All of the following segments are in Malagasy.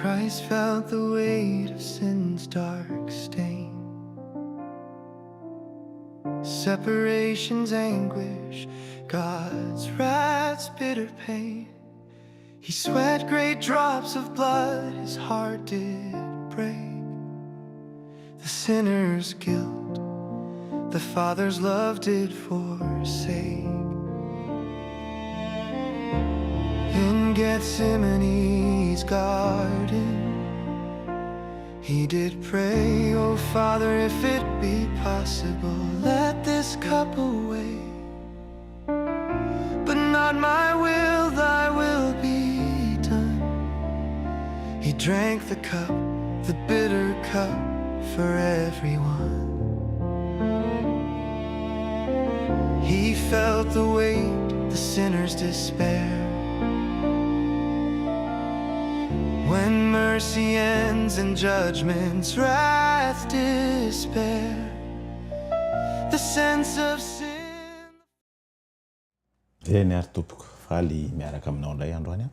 Christ felt the weight of sin's dark stain. Separation's anguish, God's wrath's bitter pain. He sweat great drops of blood, his heart did break. The sinner's guilt, the Father's love did forsake. In Gethsemane's garden, he did pray, "Oh Father, if it be possible, let this cup away. But not my will, thy will be done." He drank the cup, the bitter cup, for everyone. He felt the weight, the sinner's despair. When mercy ends and judgment's wrath despair, the sense of sin. Eny ary tompoko faly miaraka aminao indray androany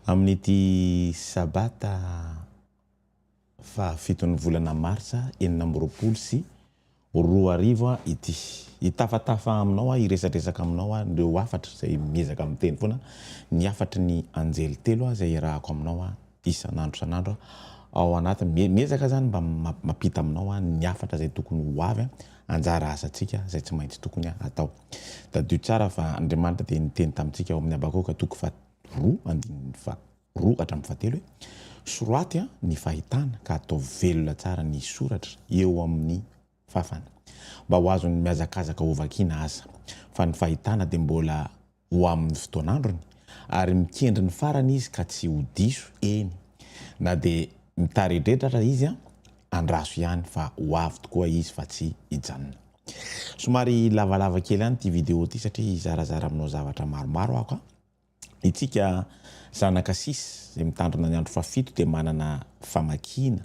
amin'ity sabata fa 7 volana marsa 2024 ity. Itafatafa aminao iresadresaka aminao ndreo afatra zay miezaka amin'ny teny foana ny afatry ny anjely telo zay irahako aminao isan'andro san'andro ao anaty miezaka zany mba mapita aminao ny afatra zay tokony ho avy anjara asantsika zay tsy maintsy tokony atao. Tadio tsara fa Andriamanitra dia niteny tamintsika ao amin'ny Habakoka 2:2-3 soroaty ny fahitana ka atao velona tsara ny soratra eo amin'ny fafana mba ho azony miazakazaka ho vakiana asa fa ny fahitana dia mbola ho amin'ny fotoan'androny ary mikendry ny farany izy ka tsy ho diso eny na dia mitaredretratra izy andraso ihany fa ho avy tokoa izy fa tsy hijanona. Somary lavalava kely any ty vidéo ty satria zarazara aminao zavatra maromaro ako. Itsika zanaka 6 zay mitandrina ny andro fafito dia manana famakina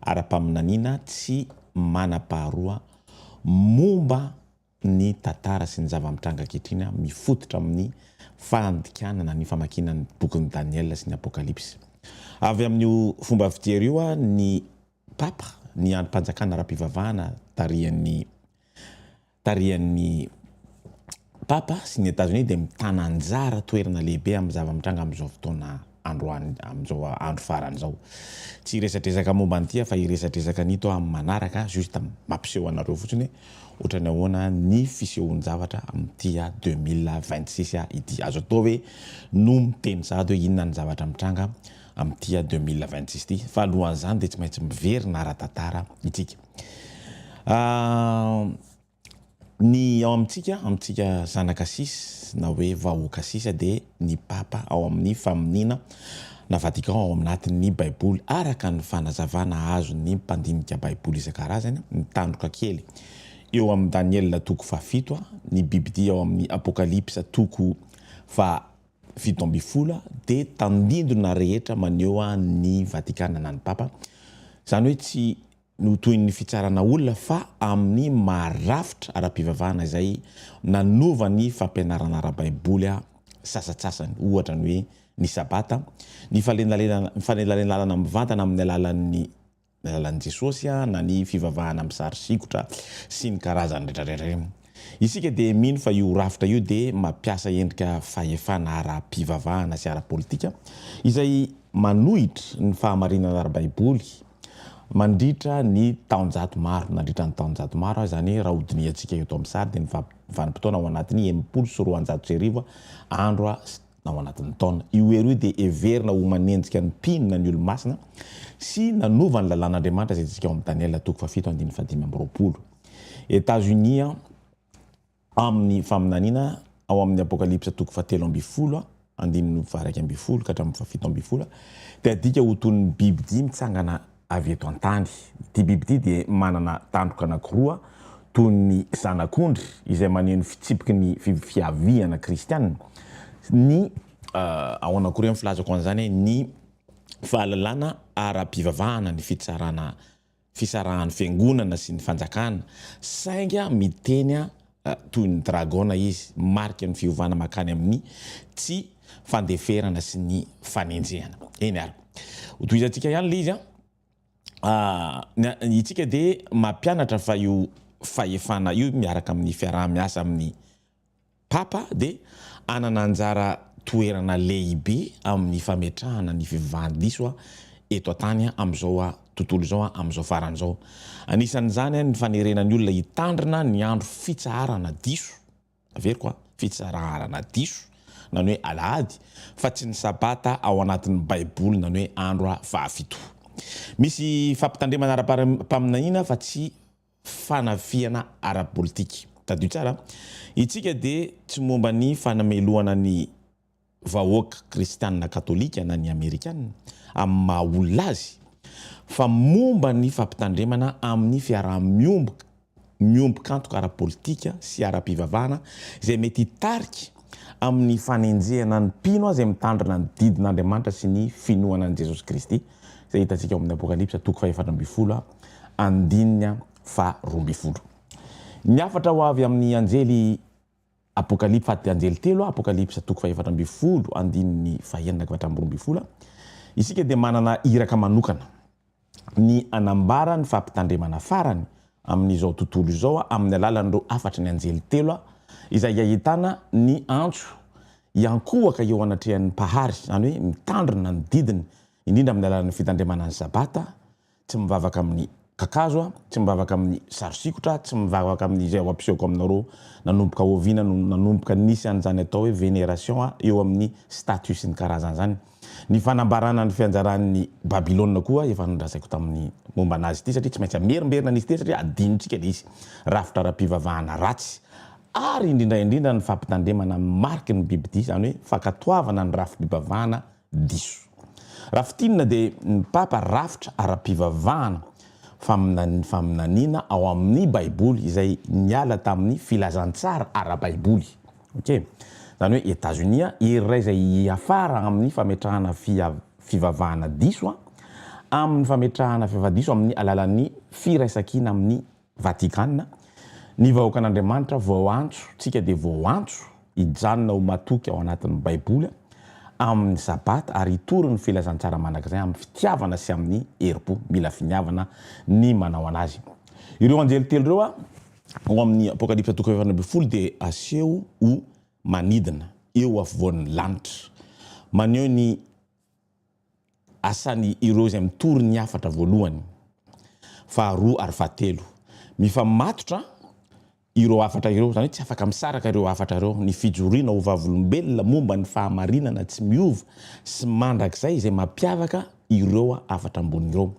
ara-paminaniana tsy manam-paharoa momba ny tantara sy ny zava-mitranga ankehitriny mifototra amin'ny fandikanana ny famakinan'ny bokin'ny Daniel sy ny Apokalipsy. Avy amin'ny fomba fijery io ny papa ny androm-panjakana ara-pivavahana tarian'ny papa sy ny États-Unis dia mitana anjara toerana lehibe amin'ny zava-mitranga amin'izao fotoana amin'izao andro farany zao. Tsy resadresaka momba an'ity fa iresadresaka nito amin'ny manaraka juste mampiseho anareo fotsiny ohatrany ahoana ny fisehoany zavatra amin'ity 2026 ity. Azo atao hoe no miteny sady hoe inona ny zavatra mitranga amin'ity 2026 ity fa alohan'izany dia tsy maintsy miverina ara-tantara itsika. Ny ao amintsika zanaka 6 na hoe vahoaka 6 dia ny papa ao amin'ny faminina na Vatican ao aminatin'ny Baiboly araka ny fanazavana azo ny mpandinika Baiboly isan-karazany mitandroka kely eo amin'ny Daniel 7 ny Biblia ao amin'ny Apokalipsa 7:17 dia tandindona rehetra maneho ny Vatikana na ny papa. Zany hoe tsy no toy ny fitsarana olona fa amin'ny marafitra ara-pivavahana izay nanova ny fampianarana ara-Baiboly sasatsasany ohatra ny hoe ny sabata ny fanelalenalana mivantana amin'ny alalan'ny Jesosy na ny fivavahana amin'ny sary sikotra sy ny karazany rehetrarehetra. Isika dia mino fa io rafitra io dia mampiasa endrika fahefana ara-pivavahana sy ara-politika izay manohitra ny fahamarinana ara-Baiboly mandritra ny taonjato maro nandritra ny taonjato maro zany raha hodiniantsika eto amin'ny sary dia ny vanim-potoana ao anatin'ny 490 andro na ao anatin'ny taona. Io hery io dia everina ho manenjika ny mpinina ny olo-masina sy nanova ny lalàn'Andriamanitra zay tsika ao amin'ny Daniel 7:5-20. États-Unis amin'ny faminaniana ao amin'ny Apokalipsa 3:12-17 dia adika ho toy ny bibidia mitsangana avy eto an-tany. Ty bibidia dia manana tandroka anankiroa toy ny zanak'ondry izay maneho ny fitsipiky ny fiaviana kristianina. Ny ao anakory amin'ny filazako an'izany ny fahalalana ara-pivavahana ny fisarahan'ny fiangonana sy ny fanjakana sainga miteny toy ny dragona izy marika ny fiovana makany amin'ny tsy fandeferana sy ny fanenjehana. Eny ary Toizantsika ihany le izy itsika de mampianatra fa io fahefana io miaraka amin'ny fiaraha-miasa amin'ny papa de anana anjara toerana lehibe amin'ny fametrahana ny fivavahana-diso eto an-tany am'izao tontolo zao am'izao faran'izao. Anisan'izany ny fanerenan'ny olona hitandrina ny andro fitsarana diso. Avery fitsarana diso nany hoe alahady fa tsy ny sabata ao anatin'ny baiboly nany hoe andro fahafito. Misy fampitandremana ara-paminaniana fa tsy fanafiana ara-politika. Tadio tsara, itsika de tsy momba ny fanameloana ny vahoaka kristianina katolika na ny amerikanina amin'ny maha olona azy, fa momba ny fampitandremana amin'ny fiaraha-miomboka antoka ara-politika sy ara-pivavahana izay mety hitarika amin'ny fanenjehana ny mpino izay mitandrina ny didin'Andriamanitra sy ny finoana an' Jesosy Kristy izay hitantsika ao amin'ny Apokalipsa 4:12 andininy 12. Niafatra ho avy amin'ny anjely Apokalipsa anjely 3 Apokalipsa 4:12 andininy 1:12 isika dia manana iraka manokana ny anambara ny fampitandremana farany amin'izao tontolo izao amin'ny alalan'ireo afatry ny anjely 3 izay ahitana ny antso iankohaka eo anatrehan'ny mpahary, zany hoe mitandrina ny didiny indrindra amin'ny alalan'ny fitandremana ny sabata, tsy mivavaka amin'ny kakazo, tsy mivavaka amin'ny sarisikotra, tsy mivavaka amin'izay ao ampisehoako aminareo nanomboka oviana nanomboka nisy an'izany atao hoe vénération eo amin'ny status ny karazany zany. Ny fanambarana ny fianjaran'ny Babilôna koa efa nondrasaiko tamin'ny momba anazy ity satria tsy maintsy merimberina n'izy ity satria adinontsika le izy rafitra ara-pivavahana ratsy ary indrindra ny fampitandremana mariky ny bibidia zany hoe fakatoavana ny rafi-pivavahana diso. Rafitinina dia ny papa rafitra ara-pivavahana faminaniana ao amin'ny baiboly izay niala tamin'ny filazantsara ara-baiboly. Okay. Zany hoe États-Unis iray izay afara amin'ny fametrahana fivavahana diso amin'ny fametrahana fivavahana amin'ny alalan'ny firaisankina amin'ny Vatikanina. Ny vahoaka an'Andriamanitra vao antso, tsika dia vao antso hijanona ho matoky ao anatin'ny baiboly amin'ny sabata ary hitory ny filazantsara manakazay amin'ny fitiavana sy amin'ny herim-po, mila finiavana ny manao anazy. Ireo anjely telo ireo ao amin'ny Apokalipsa 4:12 dia aseho ho manidina eo afovoan'ny lanitra. Maneho ny asany ireo izay mitory ny afatra voalohany, faharoa ary fahatelo. Mifamatotra ireo afatra ireo, zany tsy afaka misaraka ireo afatra ireo, ny fijoriana ho vavolombelona momba ny fahamarinana tsy miova sy mandrakizay izay mampiavaka ireo afatra ambony ireo.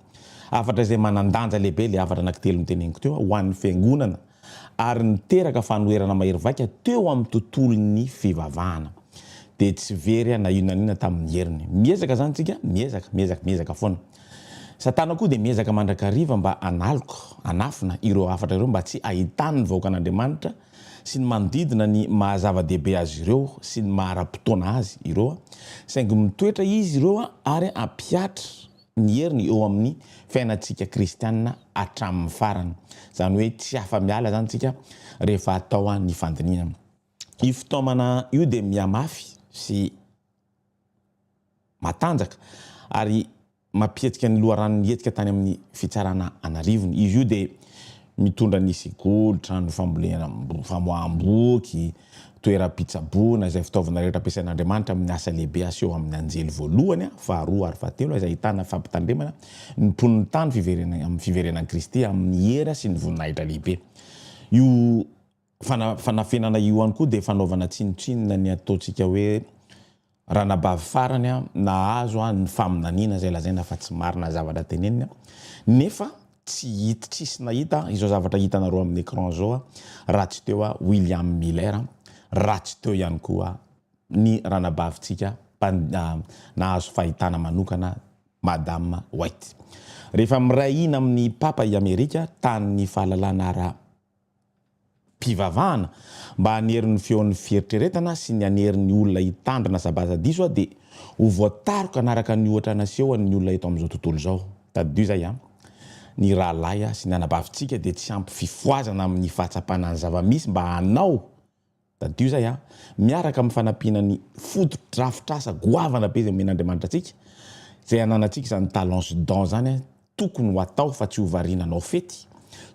Afatra izay manandanja lehibe le afatra anankitelo niteneniko teo ho an'ny fiangonana ary niteraka fanoherana mahery vaika teo amin'ny tontolon'ny fivavahana. Dia tsy very na inona tamin'ny heriny. Miezaka zany tsika, miezaka foana. Satana koa dia miezaka mandrakariva mba anafina ireo afatra ireo mba tsy ahitany ny vahoaka an'Andriamanitra sy ny manodidina ny mahazava-dehibe azy ireo sy ny mahara-potoana azy ireo. Saingy mitoetra izy ireo ary ampiatra ny heriny eo amin'ny fiainantsika kristianina hatramin'ny farany. Zany hoe tsy afa-miala zany tsika rehefa atao ny fandiniana. Io fitaomana io dia miamafy sy matanjaka ary mampietrika ny loharano nietrika tany amin'ny fitsarana anarivony. Izy io dia mitondra ny sekoly, trano fambolena, famoaham-boky, toeram-pitsaboana izay fitaovana rehetra ampiasain'Andriamanitra amin'ny asa lehibe aseho amin'ny anjely voalohany, faharoa ary fahatelo izay ahitana fampitandremana ny mponiny tany amin'ny fiverenan'i Kristy amin'ny hera sy ny voninahitra lehibe. Io fanafenana io ihany koa dia fanaovana tsinotsinona ny ataontsika hoe ranabavy farany nahazo ny faminaniana izay lazaina fa tsy marina zavatra tenenina nefa tsisy nahita izao zavatra hitanareo amin'ny écran zao ratsy teo William Miller, ratsy teo ihany koa ny ranabavintsika nahazo fahitana manokana Madame White. Rehefa mirahina amin'ny papa i Amerika tany fahalalana ara-pivavahana mba hanerin'ny feon'ny fieritreretana sy ny hanerin'ny olona hitandrina sabata diso dia ho voataroka anaraka ny ohatra naseho ny olona eto amin'izao tontolo izao. Tadio zay ny rahalahy sy ny anabavintsika dia tsy ampy fifoazana amin'ny fahatsapana ny zava-misy mba hanao. Tadio zay miaraka amin'ny fanampiana ny foto-drafitrasa goavana be izay men'Andriamanitra antsika zay ananantsika zany talence don zany tokony ho atao fa tsy ho variana anao fety,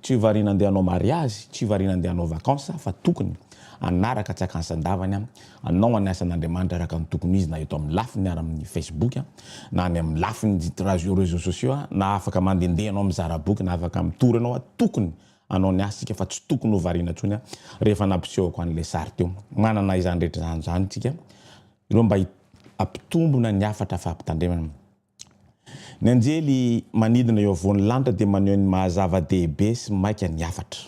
tsy ho variana andeha anao mariage, tsy ho variana andeha anao vacances fa tokony anaraka tsy akansan-davany anao aniasan'Andriamanitra araka ny tokony izy na eto amin'ny lafiny ary amin'ny Facebook na any amin'ny lafiny réseaux sociaux na afaka mandendeha anao amin'ny zaraboky na afaka mitory anao tokony anao ny asika fa tsy tokony ho variana ntsony rehefa nampisehoko an'ilay sary teo. Manana izany rehetra zany tsika ireo mba ampitombona ny afatra fampitandremana. Ny anjely manidina eo avoan'ny lanitra dia maneho ny mahazava-dehibe sy maika ny afatra.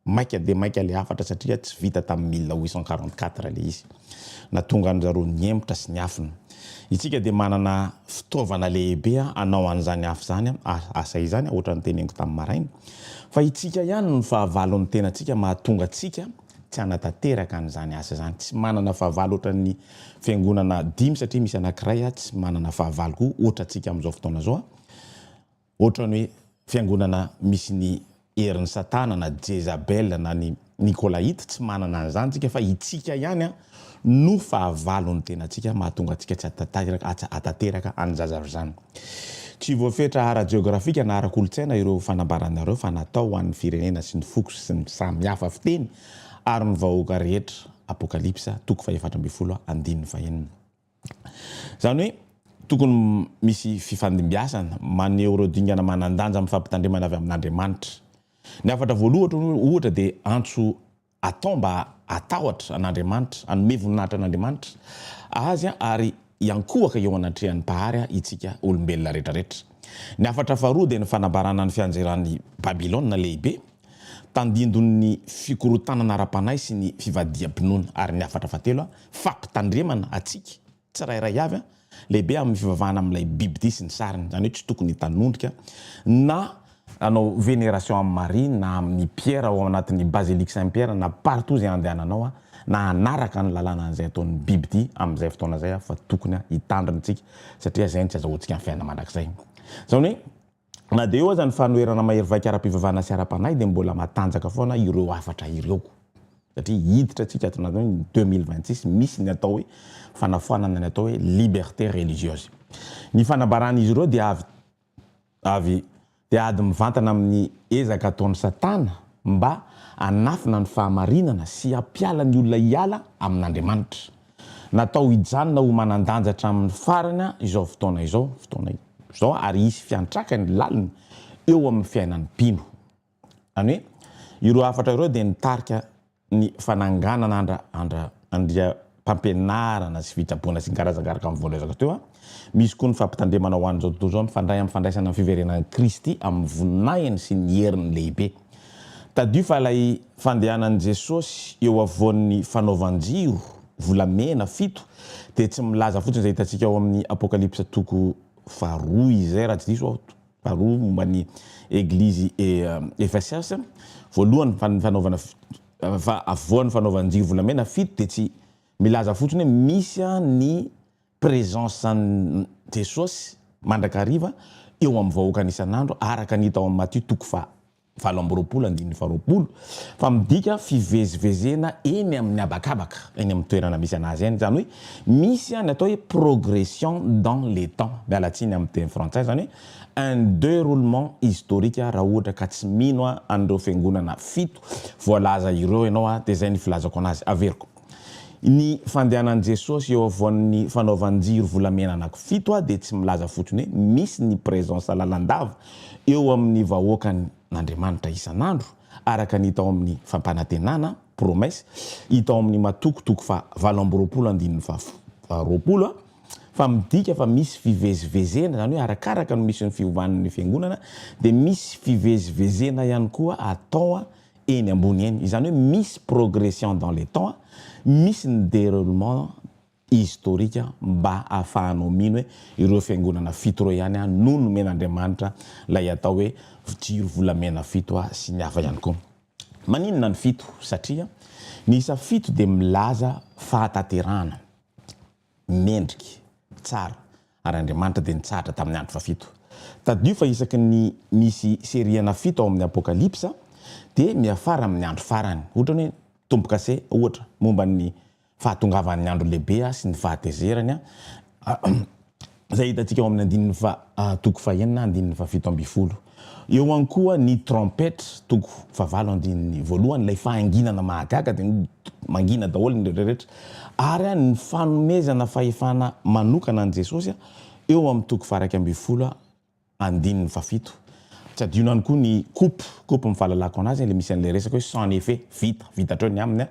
Maika dia maika le afatra satria tsy vita tamin'ny 1844 le izy. Natonga an'zareo ny emotra sy ny afina. Itsika dia manana fitaovana lehibe anao an'izany afo zany asa izany ohatra ny teneniko tamin'ny maraina. Fa itsika ihany ny fahavalon'ny tenantsika mahatonga atsika tsy anatanteraka an'izany asa zany. Tsy manana fahavalo ohatra ny fiangonana 5 satria misy anankiray tsy manana fahavalo koa ohatra atsika amin'izao fotoana zao. Ohatra ny hoe fiangonana misy ny herin'ny satana na Jezabel na ny Nikolaita tsy manana an'izany tsika fa itsika ihany no fahavalon'ny tenantsika mahatonga atsika tsy atateraka an'zazavy zany. Tsy voafetra ara-geografika na ara-kolotsaina ireo fanambaranareo fa natao ho an'ny firenena sy ny foko sy ny samihafa fiteny ary ny vahoaka rehetra. Apokalipsa 4:4-5. Zany hoe tokony misy fifandimbiasana maneho ireo dingana manandanja amin'ny fampitandremana avy amin'Andriamanitra. Ny afatra voalohatra ohatra dia antso atao mba atahotra an'Andriamanitra, anome voninahitra an'Andriamanitra azy ary iankohaka eo anatrehan'ny mpahary itsika olombelona rehetrarehetra. Ny afatra faharoa dia ny fanambarana ny fianjeran'ny Babilôna lehibe, tandindon'ny fikorotanana ara-panahy sy ny fivadiam-pinoana. Ary ny afatra fahatelo fampitandremana atsika tsirairay avy lehibe amin'ny fivavahana amin'ilay bibidia sy ny sariny. Zany hoe tsy tokony tanondrika na anao vénération amin'ny Marie na amin'ny Pierre ao anatin'ny basilique Saint-Pierre na partout zay andehananao na anaraka ny lalàna an'izay ataon'ny bibidia amin'izay fotoana zay fa tokony hitandrinatsika satria zay tsy azahoantsika amin'ny fiainana mandrakizay. Zany hoe na dia eo aza ny fanoherana mahery vaika ara-pivavahana sy ara-panahy dia mbola matanjaka foana ireo afatra ireo satria hiditra atsika ato anatin'ny 2026 misy ny atao hoe fanafoanana ny atao hoe liberté religieuse. Ny fanambaran'izy ireo dia avy ady mivantana amin'ny ezaka ataon'ny satana mba anafina ny fahamarinana sy ampiala ny olona hiala amin'Andriamanitra. Natao hijanona ho manandanjatra amin'ny farany izao fotoana izao ary hisy fiantrakany lalina eo amin'ny fiainan'ny mpino. Zany hoe ireo afatra ireo dia nitarika ny fananganana andriam-pampianarana sy fitsaboana sy ny karazankaraka amin'ny voalezaka teo. Misy koa ny fampitandremana ho an'izao tontolo izao mifandray amin'ny fandraisana amin'ny fiverenan'i Kristy amin'ny voninahiny sy ny heriny lehibe. Tadio fa ilay fandehanan'i Jesosy eo avoan'ny fanaovan-jiro volamena 7 dia tsy milaza fotsiny izay hitantsika ao amin'ny Apokalipsa 2 izay raha tsy diso faharoa momba ny église Efesiasy. Voalohany fanaovana avoan'ny fanaovan-jiro volamena 7 dia tsy milaza fotsiny hoe misy ny présence an'i Jesosy mandrakariva eo amin'ny vahoaka isan'andro araka ny hita ao amin'ny Matthieu 7:20 fa midika fivezivezena eny amin'ny abakabaka eny amin'ny toerana misy anazy eny. Zany hoe misy ny atao hoe progression dans les temps mialatsiny amin'ny teny frantsay. Zany hoe un déroulement historique raha ohatra ka tsy mino an'ireo fiangonana 7 voalaza ireo ianao dia zay ny filazako anazy averiko. Ny fandehanan'i Jesosy eo avoan'ny fanaovan-jiro volamena anaky 7 dia tsy milaza fotsiny hoe misy ny présence lalandava eo amin'ny vahoakan'Andriamanitra isan'andro araka ny hita ao amin'ny fampanantenana promesse hita ao amin'ny matokotoko fa 20:20 fa midika fa misy fivezivezena. Zany hoe arakaraka no misy ny fiovan'ny fiangonana dia misy fivezivezena ihany koa atao eny ambony eny. Izany hoe misy progression dans les temps, misy ny déroulement historique mba ahafahanao mino hoe ireo fiangonana 7 ireo ihany no nomen'Andriamanitra lay atao hoe jiro volamena 7 sy ny hafa ihany koa. Maninona ny 7? Satria ny isa 7 dia milaza fahataterahana mendriky tsara ary Andriamanitra dia nitsahatra tamin'ny andro fa 7. Tadio fa isaky ny misy seriana 7 ao amin'ny Apokalipsa dia miafara amin'ny andro farany. Ohatra hoe tombokase ohatra momba ny fahatongavan'ny andro lehibe sy ny fahatezerany zay hitantsika ao amin'ny andininy toko fahenina andininy fafito amby folo eo ihany koa ny trompetre toko favalo andininy voalohany ilay fahanginana mahagaga dia mangina daholo ny rehetrarehetra ary ny fanomezana fahefana manokana an' Jesosy eo amin'ny toko faraika amby folo andininy fafito tsy adino ihany koa ny coupe mifahalalako anazy le misy an'ilay resaka hoe sans effet vitatreo ny aminy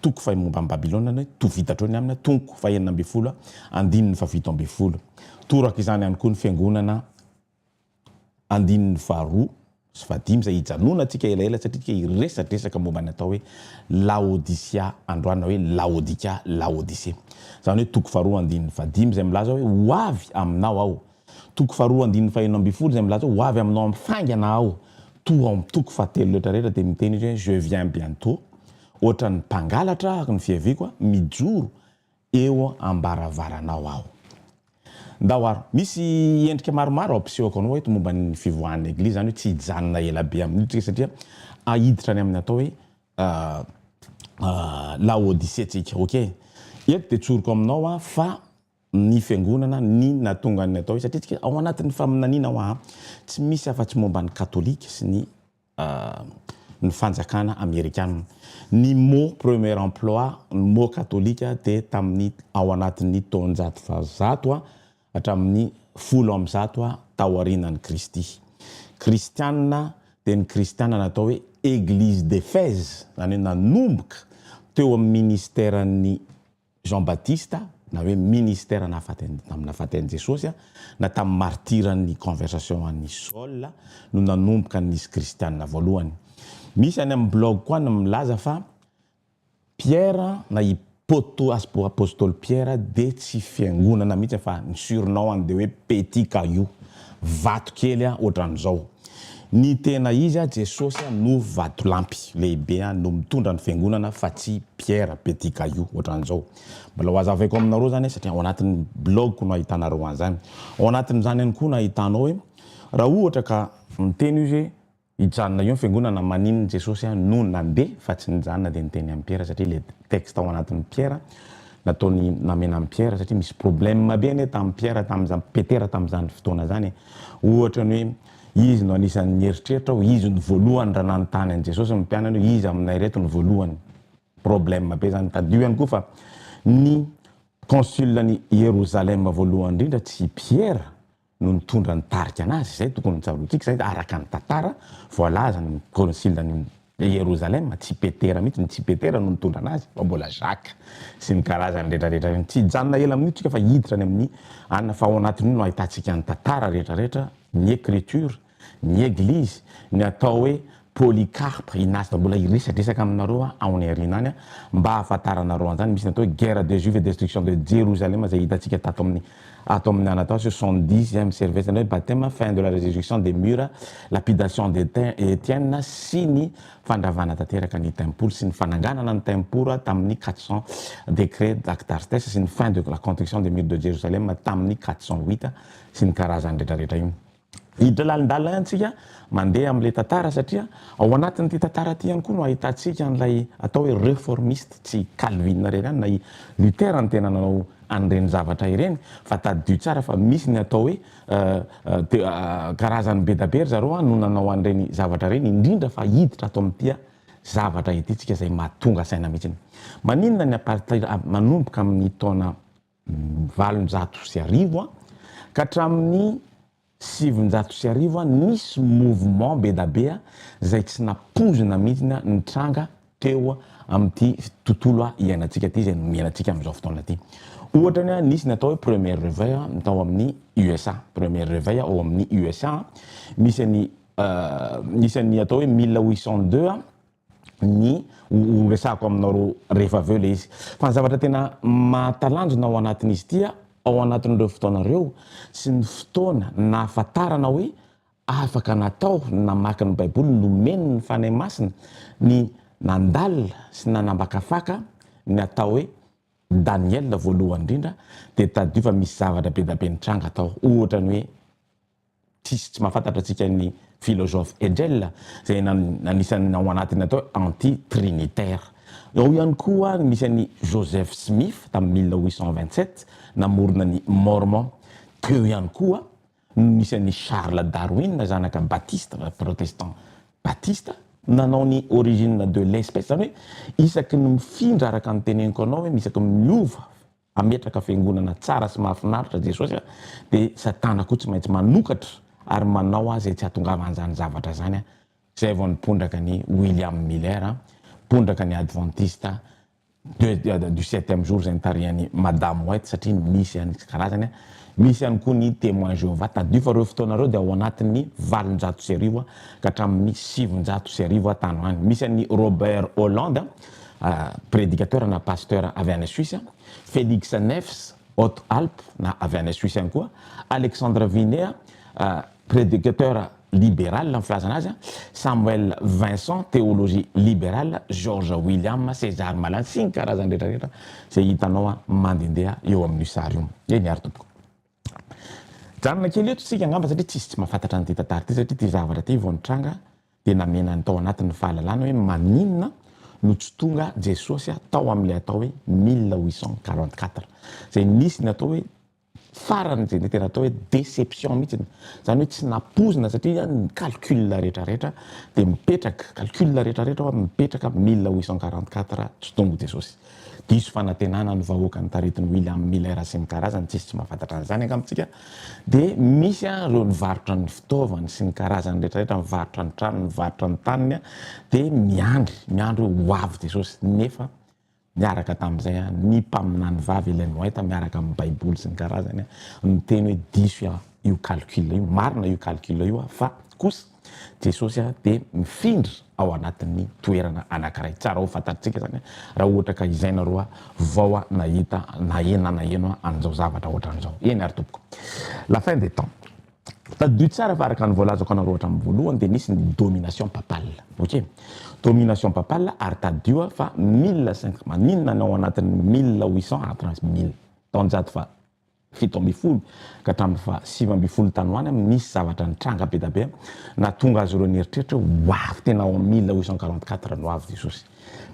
toko fa momba amin'ny Babilôna to vitatreo ny aminy toko fahenina amby folo andininy fafito amby folo toraka izany ihany koa ny fiangonana andininy faharoa sy fadimy zay hijanona antsika elaela satria tika iresatresaka momba ny atao hoe Laodicea androany na hoe Laodicea zany hoe toko faharoa andininy fadimy zay milaza hoe ho avy aminao aho toko faharoa andininy fahenina amby folo zay milaza ho avy aminao am'fangana aho toko fahatelo rehetrarehetra dia miteny izy hoe je viens bientôt ohatra ny mpangalatra ny fiaviko mijoro eo ambaravaranao aho ndawaro misy endrika maromaro ampisehoko anao hoe momba ny fivoahan'ny eglizy zany hoe tsy hijanona ela be amin'io satria ahiditra ny amin'ny atao hoe Laodicea tsika okay eto dia tsoroko aminao fa ny fiangonana ny natonga ny atao hoe satria tsika ao anatin'ny faminaniana ao tsy misy afa-tsy momba ny katolika sy ny fanjakana amerikana ny mot premier emploi ny mot katolika dia tamin'ny ao anatin'ny taonjato fahazato hatramin'ny folo amby zato tao arinan'ny Kristy kristianina dia ny kristiana natao hoe église d'Éphèse zany hoe nanomboka teo amin'ny ministèran'ny Jean Baptiste na hoe ministère nafaten'i Jesosy na tamin'ny martiran'ny conversation an'i Saul no nanomboka nisy kristianina voalohany misy any amin'ny blog koa no milaza fa Pierre na apôstôly Pierre dia tsy fiangonana mihitsy fa ny surnom dia hoe petit caillou vato kely ohatran'izao ny tena izy Jesosy no vato lampy lehibe no mitondra ny fiangonana fa tsy Pierre petit caillou ohatran'izao mbola ho azavaiko aminareo zany satria ao anatin'ny blog no ahitanareo an'izany ao anatin'izany ihany koa no ahitanao hoe raha ohatra ka miteny izy hoe hijanona io ny fiangonana maninony Jesosy no nandeha fa tsy nijanona dia niteny amin'ny Pierre satria le texte ao anatin'ny Pierre nataony namena amin'ny Pierre satria misy problème be ane tamin'ny Pierre tamin'izany Petera tamin'izany fotoana zany ohatra ny hoe izy no anisan'ny eritreritra izy ny voalohany raha nanontany an'i Jesosy ny mpianany hoe izy aminay reto ny voalohany problème be zany tadio ihany koa fa ny consulany Yerosalema voalohany indrindra tsy Pierre no nitondra ny tarika anazy zay tokony nitsarotsika zay araka ny tantara voalaza ny consulany Yerosalema tsy Petera mihitsy tsy Petera no nitondra anazy fa mbola Jacques sy ny karazany rehetrarehetra tsy hijanona ela amin'io tsika fa hiditra any amin'ny anina fa ao anatin'io no ahitantsika ny tantara rehetrarehetra ny écriture ny église ny atao hoe Polycarpe inasy mbola iresadresaka aminareo ao ny arinany mba ahafantaranareo an'izany misy natao hoe guerre des juifs et destruction de Jérusalem zay hitantsika tato amin'ny anatao 70e servese hoe baptême fin de la résurrection des murs lapidation d'Étienne sy ny fandravana tanteraka ny tempoly sy ny fananganana ny tempoly tamin'ny 400 décret d'Artastes sy ny fin de la construction des murs de Jérusalem tamin'ny 408 sy ny karazany rehetrarehetra io hiditra lalindalina antsika mandeha amin'ilay tantara satria ao anatin'ity tantara ty ihany koa no ahitantsika n'ilay atao hoe réformiste tsy Calvin reny na Luther ny tena nanao an'ireny zavatra ireny fa tadio tsara fa misy ny atao hoe karazany be dabe zareo no nanao an'ireny zavatra reny indrindra fa hiditra ato amin'ity zavatra ity tsika zay mahatonga saina mihitsy maninona ny apartir manomboka amin'ny taona 810 ka hatramin'ny 710 nisy mouvement be dabe zay tsy napozina mihitsy nitranga teo amin'ity tontolo iainantsika ty zay miainantsika amin'izao fotoana ty ohatra ny nisy ny atao hoe premier réveil tao amin'ny USA premier réveil ao amin'ny USA misy ny atao hoe 1802 ny resako aminareo rehefa aveo le izy fa ny zavatra tena mahatalanjona ao anatin'izy ty ao anatin'ireo fotoanareo sy ny fotoana nahafantarana hoe afaka natao namaky ny baiboly nomeny ny fanahy masina ny nandalina sy nanambakafaka ny atao hoe Daniel voalohany indrindra dia tadio fa misy zavatra be dabe nitranga atao ohatra ny hoe tsy mahafantatra antsika ny philosophe Hegel zay nanisany ao anatiny atao anti-trinitaire ao ihany koa misy any Joseph Smith tamin'ny 1827 namorona ny Mormon teo ihany koa misy an'ny Charles Darwin zanaka Baptiste protestant Baptiste nanao ny origine de l'espèce zany hoe isaky ny mifindra araka ny teneniko anao hoe misaky miova ametraka fiangonana tsara sy mahafinaritra Jesosy dia satana koa tsy maintsy manokatra ary manao azy tsy hahatongavan'izany zavatra zany zay vao nipondraka ny William Miller pondraka ny adventiste du 7e jour zay nitarihan'ny Madame White satria misy any karazany misy ihany koa ny témoin Jéhovah tadiofa reo fotoanareo dia ao anatin'ny 700 ka hatramin'ny 700 tany any misy an'ny Robert Hollande prédicateur na pasteur avy any Suisse Félix Nefs Haute-Alpes na avy any Suisse ihany koa Alexandre Vinet prédicateur libéral en filazana azy Samuel Vincent théologie libérale George William César Malan sy ny karazany rehetrarehetra zay hitanao mandendeha eo amin'ny sary io eny ary tompoko janona kely eto sika angamba satria tsisy tsy mahafantatra ny ty tantara ty satria ty zavatra ty vao nitranga dia namena ny tao anatin'ny fahalalana hoe maninona no tsy tonga Jesosy tao amin'ilay atao hoe 1844 zay nisy ny atao hoe farany zay tena atao hoe déception mihitsy zany hoe tsy napozina satria ny calcul rehetrarehetra dia mipetraka calcul rehetrarehetra mipetraka 1844 tsy tonga Jesosy diso fanantenana ny vahoaka ny taretin'ny William Miller sy ny karazany tsisy tsy mahafantatra an'izany angamitsika dia misy reo nivarotra ny fitaovany sy ny karazany rehetrarehetra mivarotra ny trano mivarotra ny taniny dia miandry hoe ho avy Jesosy nefa miaraka tamin'izay ny mpaminany vavy Ellen White miaraka amin'ny baiboly sy ny karazany miteny hoe diso io calcul io marina io calcul io fa kosa Jesosy dia mifindra ao anatin'ny toerana anankiray tsara ho fantatritsika zany raha ohatra ka izay nareo vao nahita naheno an'izao zavatra ohatran'izao eny ary tompoko la fin des temps tadio tsara fa araka ny voalazako anareo ohatra amin'ny voalohany dia nisy ny domination papale ok domination papale ary tadio fa 1500 maninona ny ao anatin'ny 1800 taonjato fa 700 ka hatramin'ny fa 700 tany hoany misy zavatra nitranga be da be natonga azy ireo nieritreritra ho avy tena ao 1844 no avy Jesosy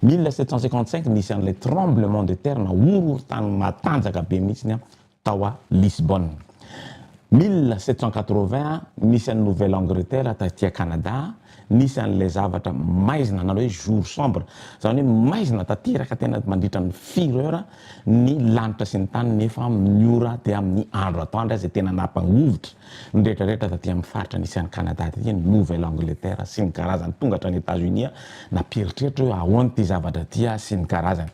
1755 nisy an'ilay tremblement de terre na horohorontany matanjaka be mihitsy tao a Lisbonne 1780 misy an'ny Nouvelle-Angleterre taty Canada nisy an'ilay zavatra maizina na hoe jour sombre zany hoe maizina tateraka tena mandritra ny 4 heures ny lanitra sy ny tany nefa miora dia amin'ny andro atoandro zay tena nampangovotra ny rehetrarehetra taty amin'ny faritra nisy an'ny Canada taty ny Nouvelle-Angleterre sy ny karazany tonga hatrany États-Unis napieritreritra hoe ahoana ty zavatra ty sy ny karazany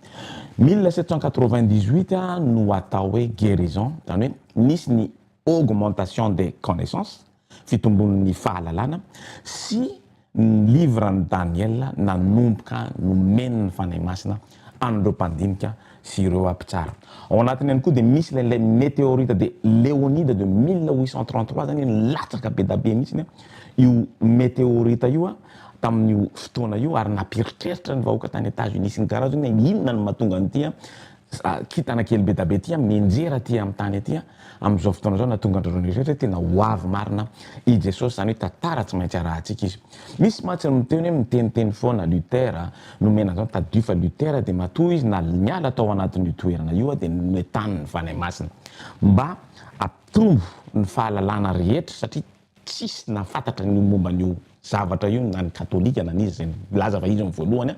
1798 no atao hoe guérison zany hoe nisy ny augmentation des connaissances fitombon'ny fahalalana sy ny livre ny Daniel nanomboka nomeny ny fanahy masina an'ireo mpandinika sy ireo ampitsara ao anatiny ihany koa dia misy lay météorite de Léonide de 1833 zany nilatsaka be da be mihitsy io météorite io tamin'io fotoana io ary napieritreritra ny vahoaka tany États-Unis sy ny karazany inona ny mahatonga an'ity kitana kely be da be ty menjera ty amin'ny tany aty amin'izao fotoana zao natonga andreo rehetra tena ho avy marina i Jesosy zany hoe tantara tsy maintsy arahantsika izy misy matsy miteny hoe miteniteny foana Luther nomena zao tadio fa Luther dia matoa izy na miala tao anatin'io toerana io dia metany ny fanahy masina mba atombo ny fahalalana rehetra satria tsisy nafantatra ny momba n'io zavatra io na ny katolika na n'izy zay laza fa izy voalohany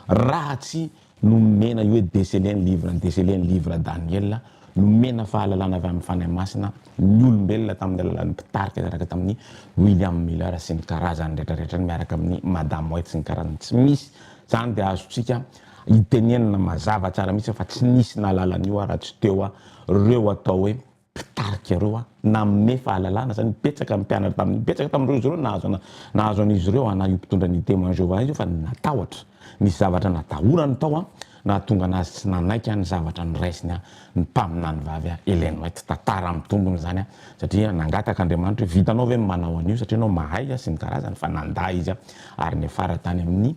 raha tsy nomena io hoe décelé ny livre Daniel nomena fahalalana avy amin'ny fanahy masina ny olombelona tamin'ny alalan'ny mpitarika araka tamin'ny William Miller sy ny karazany rehetrarehetra miaraka amin'ny Madame White sy ny karazany tsy misy zany dia azotsika hitenenina mazava tsara mihitsy fa tsy nisy nahalalan'io raha tsy teo reo atao hoe mpitarika reo nanome fahalalana zany betsaka mpianatra tamin'ny betsaka tamin'ireo izy ireo nahazo an'izy ireo na io mpitondra ny témoin Jéhovah io fa natahotra nisy zavatra natahorany tao nahatonga anazy tsy nanaiky ny zavatra nyraisiny ny mpaminany vavy Ellen White tantara amin'ny tombony zany satria nangataka Andriamanitra hoe vitanao ve manao an'io satria anao mahay sy ny karazany fa nanda izy ary ny afara tany amin'ny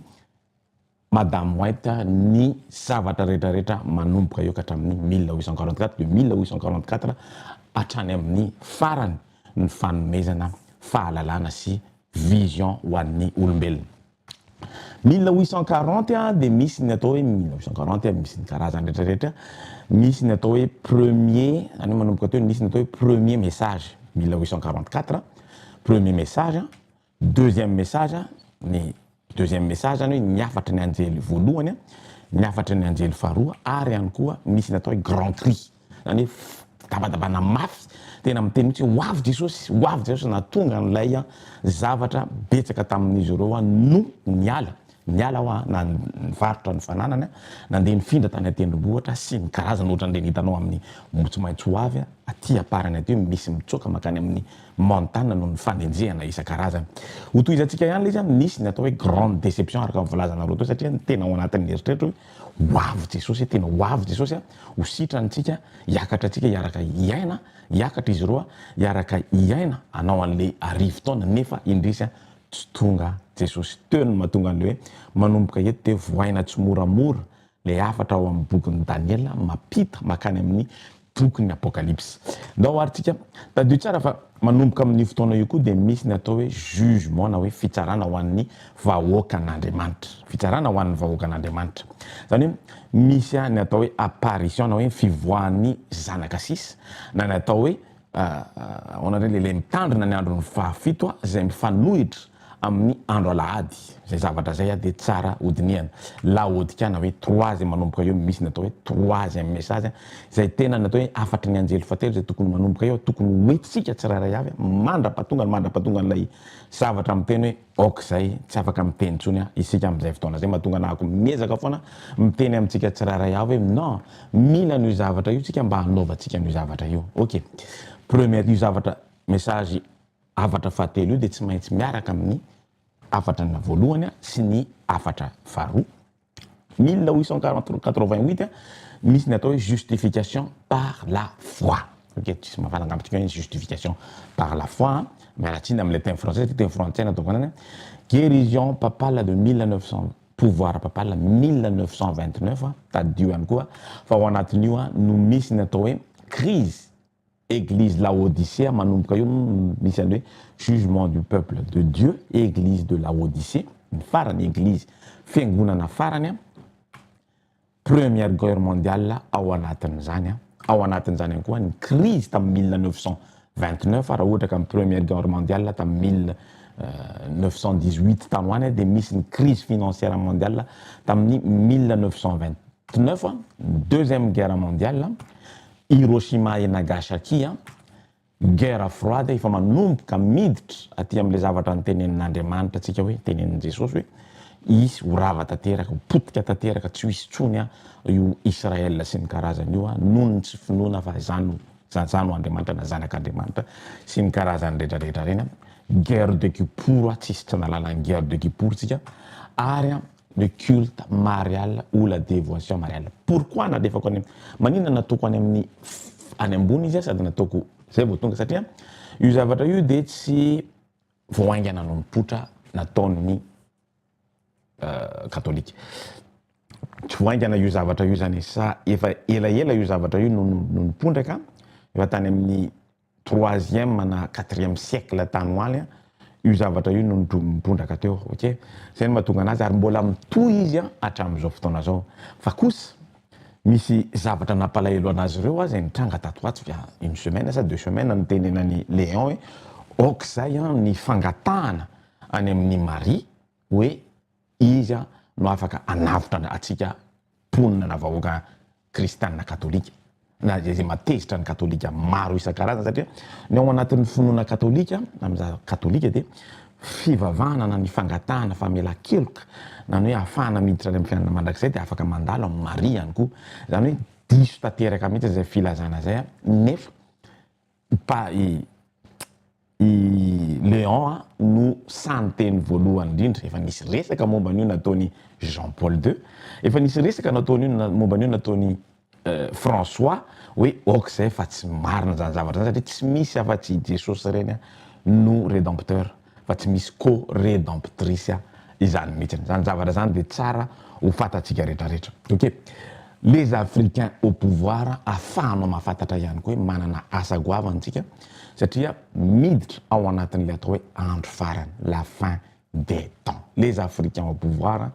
Madame White ny zavatra rehetrarehetra manomboka eo ka hatramin'ny 1844 de 1844 hatrany amin'ny farany ny fanomezana fahalalana sy vision ho an'ny olombelona 1840 dia misy ny atao hoe 1840 misy ny karazany rehetrarehetra misy ny atao hoe premier any manomboka teo misy ny atao hoe premier message 1844 premier message deuxième message ny deuxième message zany hoe niafatra ny anjely voalohany niafatra ny anjely faharoa ary ihany koa misy ny atao hoe grand cri zany hoe dabadabana mafy tena miteny mihitsy hoavy Jesosy natonga n'ilay zavatra betsaka tamin'izy ireo no niala ho na nivarotra ny fananany nandeha nifindra tany atendrombohitra sy ny karazana ohatra an'ireny hitanao amin'ny motso maitso hoavy aty aparany aty misy mitsoka makany amin'ny montagne no ny fanenjehana isan-karazany ho tohizantsika ihany izy misy ny atao hoe grande déception araka mivolazanareo teo satria tena ao anatin'ny eritreritro hoe hoavy Jesosy tena hoavy Jesosy ho sitranytsika hiakatra antsika hiaraka iaina hiakatra izy ireo hiaraka iaina anao an'le arivo taona nefa indrisy tsy tonga Jesosy teo no mahatonga an'le hoe manomboka eto teo voaina tsy moramora le afatra ao amin'ny bokin'ny Daniela mapita makany amin'ny bokin'ny apokalypsy ndao aritsika tadio tsara fa manomboka amin'ny fotoana io koa dia misy ny atao hoe jugement na hoe fitsarana ho an'ny vahoakan'Andriamanitra fitsarana ho an'ny vahoakan'Andriamanitra zany hoe misy ny atao hoe apparition na hoe fivoahan'ny zanaka sisa na ny atao hoe onare lehilahy mitandrina ny andro ny fahafito zay mifanohitra amin'ny andro alahady zay zavatra zay dia tsara hodiniana laodikana hoe troisième manomboka eo misy ny atao hoe troisième message zay tena ny atao hoe afatry ny anjely fatelo zay tokony manomboka eo tokony hoentsika tsirairay avy mandrapatonga n'ilay zavatra miteny hoe ok zay tsy afaka miteny tsony isika amin'izay fotoana zay mahatonga anahako miezaka foana miteny amintsika tsirairay avy hoe non mila n'io zavatra io tsika mba hanaovantsika n'io zavatra io ok première io zavatra message afatra fahatelo io dia tsy maintsy miaraka amin'ny afatra na voalohany sy ny afatra faharoa 1888 misy ny atao hoe justification par la foi ok tsisy mahafanangambitsika hoe justification par la foi miaratsiny amin'le teny français teny français nataoko anany guérison papale de 1900 pouvoir papale 1929 tadio ihany koa fa ao anatin'io no misy ny atao hoe crise Église Laodicée manomboka io misy any hoe jugement du peuple de Dieu Église de Laodicée ny farany église fiangonana farany première guerre mondiale ao anatin'izany ihany koa ny crise tamin'ny 1929 raha ohatra ka amin'ny première guerre mondiale tamin'ny 1918 tany hoany dia misy ny crise financière mondiale tamin'ny 1929 deuxième guerre mondiale Hiroshima et Nagasaki guerre froide efa manomboka miditra aty amin'le zavatra nytenenin'Andriamanitra atsika hoe tenenin' Jesosy hoe isy horava tanteraka potika tanteraka tsy hisy tsony io Israel sy ny karazany io noho ny tsy finoana fa zano Andriamanitra na zanak'Andriamanitra sy ny karazany rehetrarehetra reny guerre de Kippour tsisy tsy nalalany guerre de Kippour tsika ary le culte marial ou la dévotion mariale pourquoi nadefako any manina natoko any amin'ny any ambony izy sady natoko zay vao tonga satria io zavatra io dia tsy voaingana no mipotra nataon'ny katolika tsy voaingana io zavatra io zany sa efa elaela io zavatra io no nipondraka efa tany amin'ny 3e na 4e siècle tany hoaly io zavatra io no nipondraka teo ok zay no mahatonga anazy ary mbola mitohy izy hatramin'izao fotoana zao fa kosa misy zavatra nampalahelo anazy ireo zay nitranga tato ato via une semaine sa 2 semaines nitenenany Léon hoe ok zay ny fangatahana any amin'ny Marie hoe izy no afaka anavotra atsika ponina na vahoaka kristianina katolika na zay matezitra ny katolika maro isan-karazany satria ny ao anatin'ny finoana katolika amin'za katolika dia fivavahana na ny fangatahana famela-keloka na ny hoe ahafahana miditra any amin'ny fiainana mandrakizay dia afaka mandalo amin'ny Maria ihany koa zany hoe diso tanteraka mihitsy zay filazana zay nefa Léon no santeny voalohany indrindra efa nisy resaka momba an'io nataony Jean Paul II efa nisy resaka nataony momba an'io nataony François hoe ok zay fa tsy marina zany zavatra zany satria tsy misy afa-tsy Jesosy reny no rédempteur fa tsy misy co-rédemptrice izany mihitsy zany zavatra zany dia tsara ho fatatsika rehetrarehetra ok les africains au pouvoir ahafahanao mahafantatra ihany koa hoe manana asa goavantsika satria miditra ao anatin'le atao hoe andro farany la fin des temps. Les Africains au pouvoir,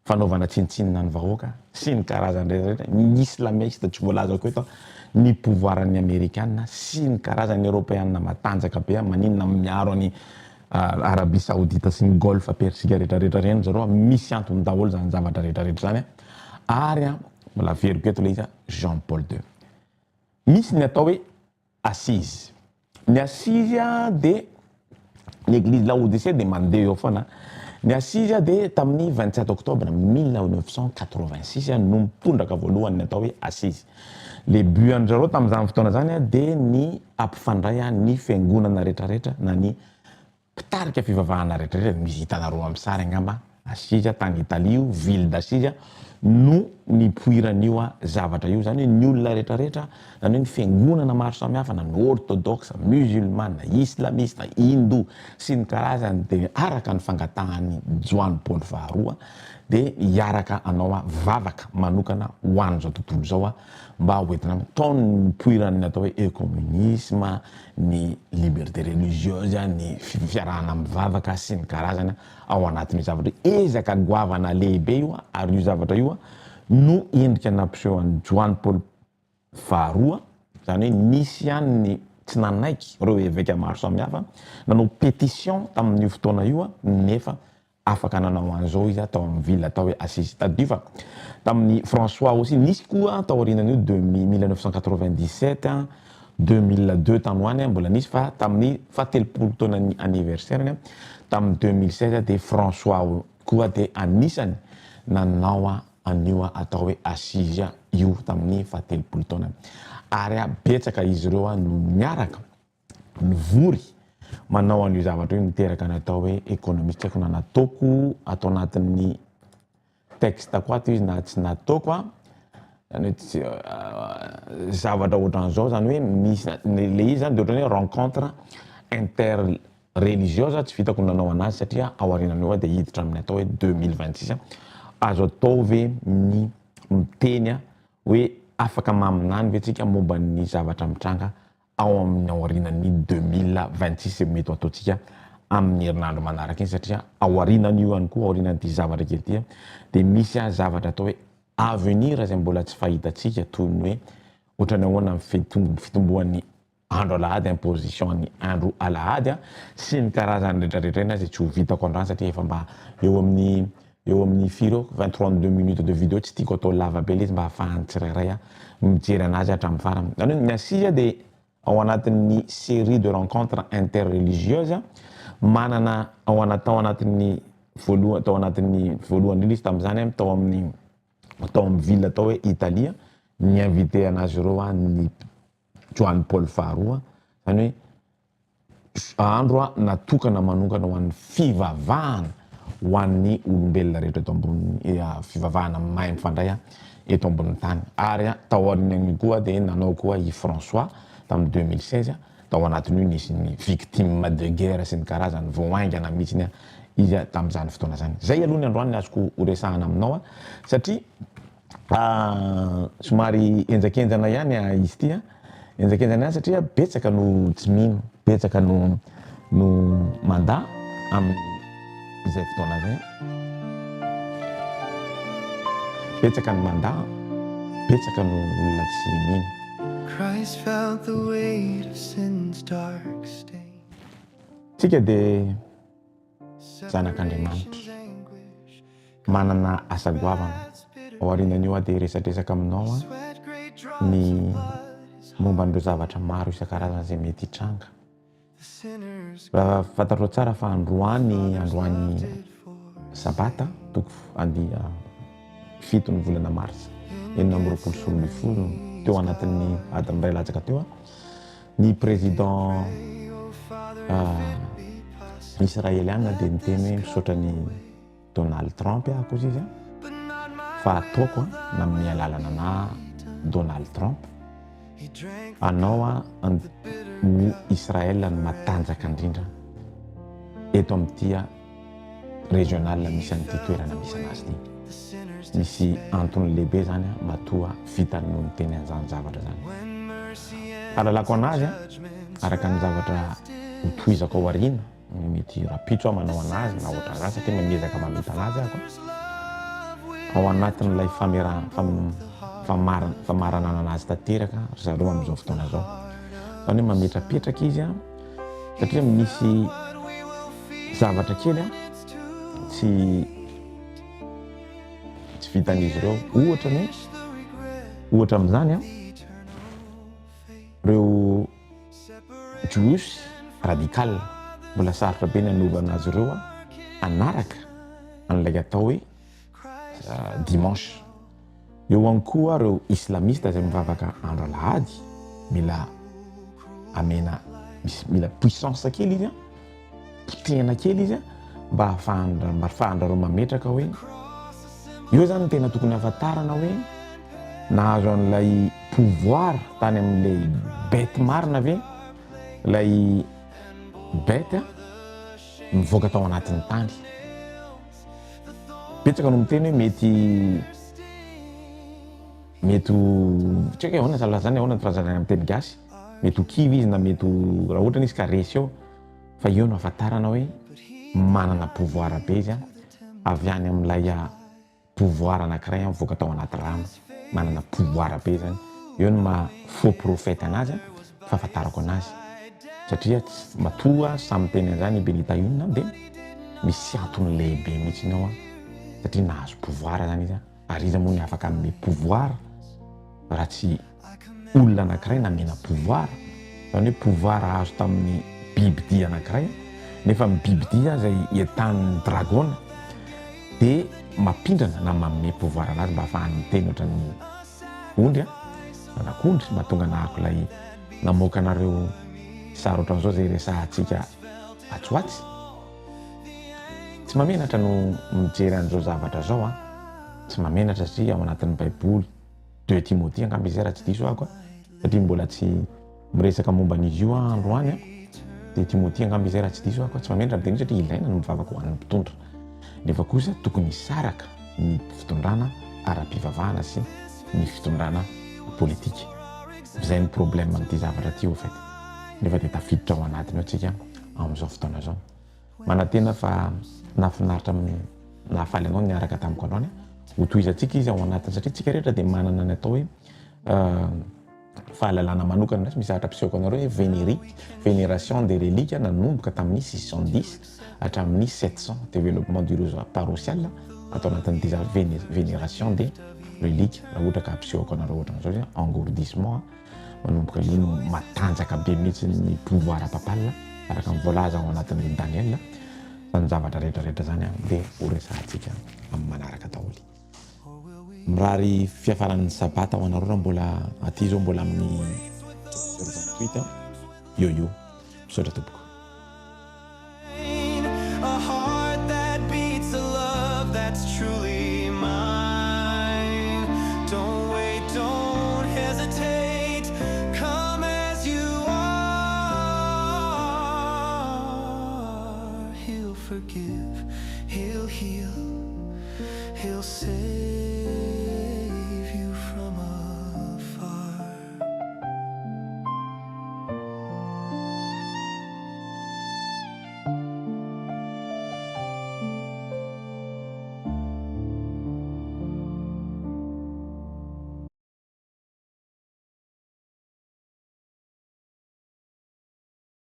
fanaovana tsintsinina ny vahoaka sy ny karazany rehetrarehetra, ny islamiste tsy voalaza koa eto, ny pouvoiran'ny Américaine sy ny karazany Européenne matanjaka be maninona miaro any Arabie Saoudite sy ny Golfe Persika rehetrarehetra reny zareo misy antony daholo zany zavatra rehetrarehetra zany ary mbola veriko eto le izy Jean Paul II. Misy ny atao hoe assise. Ny assise de l'église Laodicée de mandeha eo foana. Ny assise de tamin'ny 27 octobre 1986 no mitondraka voalohany ny atao hoe assise. Le but an'zareo tamin'izany fotoana zany de ny ampifandray ny fiangonana rehetrarehetra na ny mpitarika fivavahana rehetrarehetra. Misy hitanareo amin'ny sary angamba assise tany Italie io, ville d'Assise no nipoiran'io zavatra io zany ny olona rehetrarehetra zany hoe ny fiangonana maro samihafa na ny orthodoxe, musulmane, islamiste, hindou sy ny karazany de araka ny fangatahany Joan Paul faharoa de hiaraka anao vavaka manokana ho an'izao tontolo zao mba hoentina taony nipoiran'ny atao hoe ecommunisme, ny liberté religieuse, ny fiarahana mivavaka sy ny karazany ao anatin'ny zavatra ezaka goavana lehibe io ary io zavatra io no endrika nampiseho an'ny Joan Paul faharoa zany hoe nisy ihany ny tsy nanaiky reo évêque maro samihafa nanao pétition tamin'io fotoana io nefa afaka nanao an'izao izy atao amin'ny ville atao hoe Assise tadifa. Tamin'ny François aussi nisy koa tao aorinan'io 1997 2002 tanoany mbola nisy fa tamin'ny fahatelopolo taonany anniversaire tamin'ny 2016 de François koa de anisany nanao an'io atao hoe Assise io tamin'ny fahatelopolo taona ary betsaka izy ireo no miaraka mivory manao an'io zavatra io miteraka ny atao hoe économiste ko nanatoko atao anatin'ny texte koa ato izy na tsy nataoko zany hoe zavatra ohatran'izao zany hoe misy le izy zany de ohatrany hoe rencontre interreligieuse tsy vitako nanao anazy satria ao aorinan'io de hiditra amin'ny atao hoe 2026 azo atao ve ny miteny hoe afaka maminany ve tsika momba ny zavatra mitranga ao amin'ny aorinan'ny 2026 mety ataotsika amin'ny herinandro manaraka iny satria aorinan'io ihany koa aorinan'ity zavatra kely ity de misy zavatra atao hoe avenir zay mbola tsy fahitatsika toy ny hoe ohatrany ahoana fitomboan'ny andro alahady imposition ny andro alahady sy ny karazany rehetrarehetra iny zay tsy ho vitako andrany satria efa mba eo amin'ny firy 23 minutes de vidéo tsy tiako atao lava be izy mba ahafahany tsirairay mijery anazy hatramin'ny farany zany hoe ny Assise de ao anatin'ny série de rencontres interreligieuse manana ao anatin'ny voalohany indrindra izy tamin'izany tao amin'ny ville atao hoe Italia ny invité anazy ireo ny Joan Paul faharoa zany hoe andro natokana manokana ho an'ny fivavahana ho an'ny olombelona rehetra eto ambony fivavahana mahay mifandray eto ambony tany ary tao aorinany koa de nanao koa i François tamin'ny 2016 tao anatin'io nisy ny victime de guerre sy ny karazany voaingana mihitsy izy tamin'izany fotoana zany. Zay aloha ny androany azoko horesahana aminao satria somary enjakenjana ihany izy ity enjakenjana ihany satria betsaka no tsy mino betsaka no manda amin'izay fotoana zay betsaka no manda betsaka no olona tsy mino. Christ felt the weight of sin's dark stain. Tsika de zanak'Andriamanitra manana asa goavana ao aorinan'io de resadresaka aminao ny momba an'ireo zavatra maro isan-karazany zay mety hitranga. Raha fantatrao tsara fa androany sabata toko andia fito ny volana mars enina amby roapolo sy roa ambin'ny folo teo anatin'ny adiny iray latsaka teo ny président israeliana de niteny hoe misaotra ny Donald Trump akozy izy fa ataoko na amin'ny alalana na Donald Trump anao ny Israel ny matanjaka indrindra eto amin'ity régional misy an'ity toerana misy anazy ity misy antony lehibe zany matoa vitany no niteny an'izany zavatra zany fahalalako anazy araka ny zavatra hotohizako ao aoriana mety rapitro manao anazy na ohatran'izany satria mamezaka mamita anazy ako ao anatin'ilay famaranana anazy tanteraka zareo amin'izao fotoana zao zany hoe mametrapetraka izy a satria misy zavatra kely a tsy vitan'izy ireo ohatra ny ohatra amin'izany a reo jiosy radical mbola sarotra be ny anovana azy ireo a anaraka an'ilay atao hoe dimanche eo ihany koa reo islamiste zay mivavaka andro alahady mila amena mila puissance kely izy a potehana kely izy a mba ahafahandrareo mametraka hoe io zany ny tena tokony hafantarana hoe nahazo an'ilay pouvoir tany amin'ilay bête marina ve lay bête a mivoaka tao anatin'ny tany betsaka no miteny hoe mety tsy haiko ahoana sala zany ahoana ny firazana amin'ny teny gasy mety ho kivy izy na mety raha ohatra izy ka resy eo fa eo no ahafantarana hoe manana pouvoir be izy a avy any amin'ilay pouvoir anankiray mivoaka tao anaty rano manana pouvoir be zany eo no faux prophète anazy fa ahafantarako anazy satria matoa samy teny an'izany benita inona dia misy antony lehibe mihitsy ao a satria nahazo pouvoir zany izy ary izy moa ny afaka amin'ny pouvoir raha tsy olona anankiray namena pouvoir zany hoe pouvoir azo tamin'ny bibidia anankiray nefa amin'ny bibidia zay etan'ny dragona dia mampindrana na manome pouvoir anazy mba ahafahany miteny ohatran'ny ondry anakondry mba tonga nahako ilay namoaka anareo sary ohatran'izao zay resahantsika atsoatsy tsy mamenatra no mijery an'izao zavatra zao a tsy mamenatra satria ao anatin'ny baiboly 2 Timothée angamba izy raha tsy diso ako satria mbola tsy miresaka momba an'izy io androany a 2 Timothée angamba izy raha tsy diso ako tsy mamenatra be satria ilaina no mivavaka ho an'ny mpitondra nefa kosa tokony hisaraka ny fitondrana ara-pivavahana sy ny fitondrana politika izay ny problème amin'ity zavatra ty ho fait nefa dia tafiditra ao anatiny atsika amin'izao fotoana zao manantena fa nafinaritra nahafaly anao niaraka tamiko androany ho tohizantsika izy ao anatiny satria tsika rehetra dia manana ny atao hoe fahalalana manokana ndrasy misy ahatra pisehoako anareo hoe vénération des reliques nanomboka tamin'ny 610 hatramin'ny 700 développement du paroissial atao anatin'ny déjà vénération des reliques raha ohatra ka pisehoako anareo ohatran'izao zay engourdissement manomboka io no matanjaka be mihitsy ny pouvoir papal araka mivoalaza ao anatin'ny Daniel zany zavatra rehetrarehetra zany dia ho resahantsika amin'ny manaraka daholy mirary fiafaran'ny sabata ho anareo raha mbola aty zao mbola amin'ny 28 io misaotra tompoko A heart that beats a love that's truly mine. Don't wait, don't hesitate. Come as you are. He'll forgive, he'll heal, he'll save.